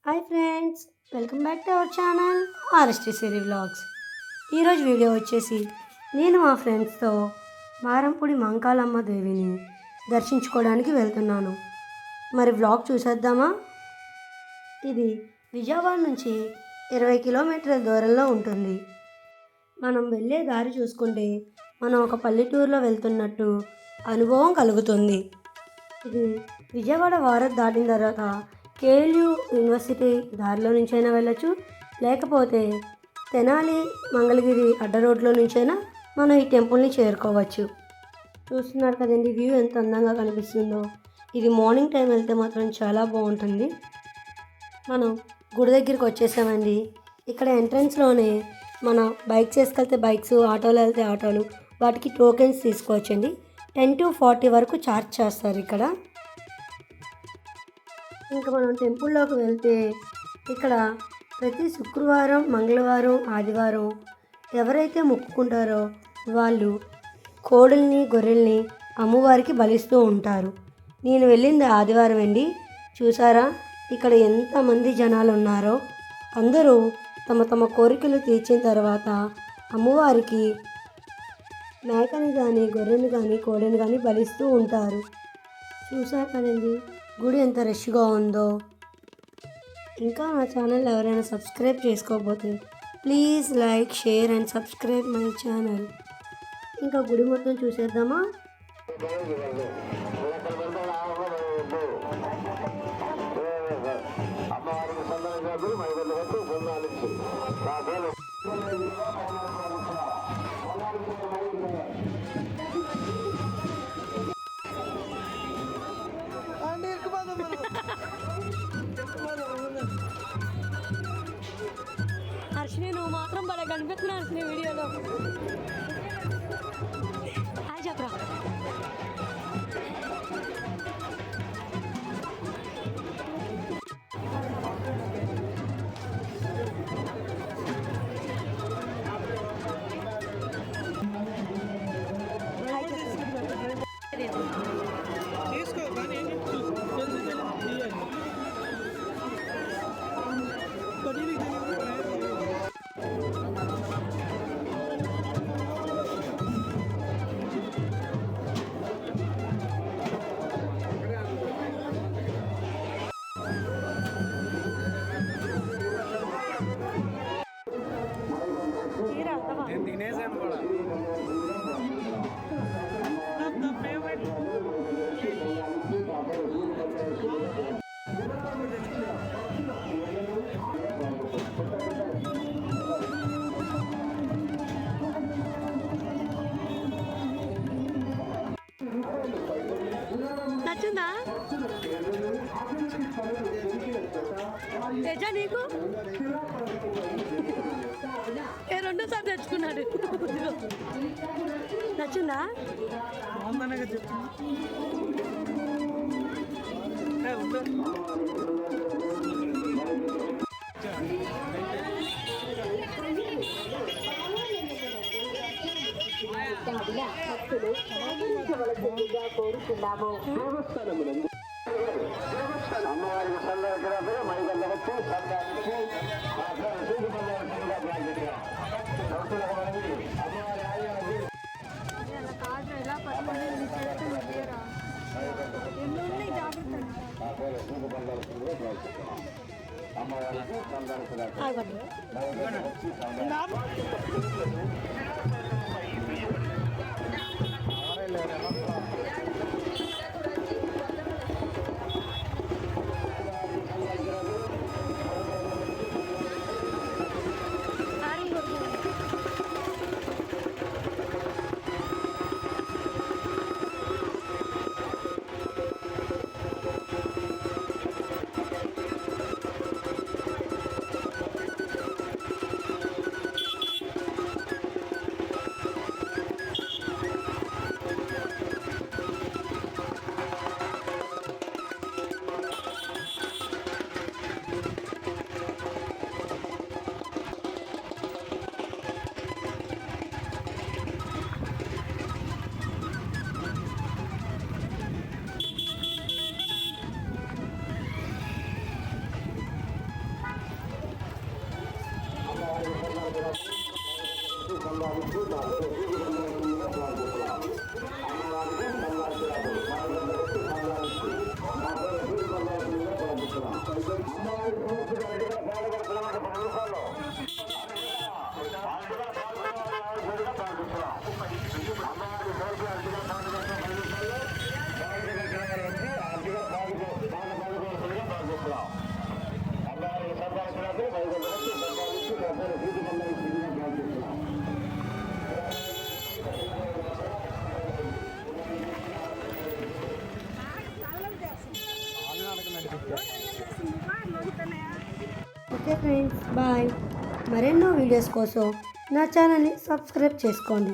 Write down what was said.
Hi friends, welcome back to our channel RST Siri vlogs. ఈరోజు video వచ్చేసి నేను మా ఫ్రెండ్స్తో మారంపూడి మంకాలమ్మ దేవిని దర్శించుకోవడానికి వెళ్తున్నాను. మరి వ్లాగ్ చూసేద్దామా? ఇది విజయవాడ నుంచి 20 కిలోమీటర్ల దూరంలో ఉంటుంది. మనం వెళ్ళే దారి చూసుకుంటే మనం ఒక పల్లెటూరులో వెళ్తున్నట్టు అనుభవం కలుగుతుంది. ఇది విజయవాడ వారధి దాటిన తర్వాత కేఎల్యూ యూనివర్సిటీ దారిలో నుంచైనా వెళ్ళచ్చు, లేకపోతే తెనాలి మంగళగిరి అడ్డ రోడ్లో నుంచైనా మనం ఈ టెంపుల్ని చేరుకోవచ్చు. చూస్తున్నారు కదండి, వ్యూ ఎంత అందంగా కనిపిస్తుందో. ఇది మార్నింగ్ టైం వెళ్తే మాత్రం చాలా బాగుంటుంది. మనం గుడి దగ్గరికి వచ్చేసామండి. ఇక్కడ ఎంట్రన్స్లోనే మనం బైక్స్ వేసుకెళ్తే బైక్స్, ఆటోలో వెళ్తే ఆటోలు, వాటికి టోకెన్స్ తీసుకోవచ్చండి. 10 to 40 వరకు ఛార్జ్ చేస్తారు ఇక్కడ. ఇంకా మనం టెంపుల్లోకి వెళ్తే ఇక్కడ ప్రతి శుక్రవారం, మంగళవారం, ఆదివారం ఎవరైతే మొక్కుకుంటారో వాళ్ళు కోడుల్ని, గొర్రెల్ని అమ్మవారికి బలిస్తూ ఉంటారు. నేను వెళ్ళింది ఆదివారం అండి. చూసారా ఇక్కడ ఎంతమంది జనాలు ఉన్నారో. అందరూ తమ తమ కోరికలు తీర్చిన తర్వాత అమ్మవారికి మేకని కానీ, గొర్రెని కానీ, కోడిని కానీ బలిస్తూ ఉంటారు. చూసారు కదండి గుడి ఎంత రష్గా ఉందో. ఇంకా నా ఛానల్ ఎవరైనా సబ్స్క్రైబ్ చేసుకోకపోతే please like, share and subscribe my channel. ఇంకా గుడి మొత్తం చూసేద్దామా? హర్షిని, నువ్వు మాత్రం బాగా కనిపిస్తున్నావు హర్షిని వీడియోలో. హాయ్ చెప్పరా. నచ్చిందా తేజ నీకు? రెండోసారి తెచ్చుకున్నాడు. నచ్చిందా? కోరుతున్నాము. అమ్మవారికి సందర్భంగా మైదల్లో వచ్చి సందానికి ఓకే ఫ్రెండ్స్, బాయ్. మరెన్నో వీడియోస్ కోసం నా ఛానల్ని సబ్స్క్రైబ్ చేసుకోండి.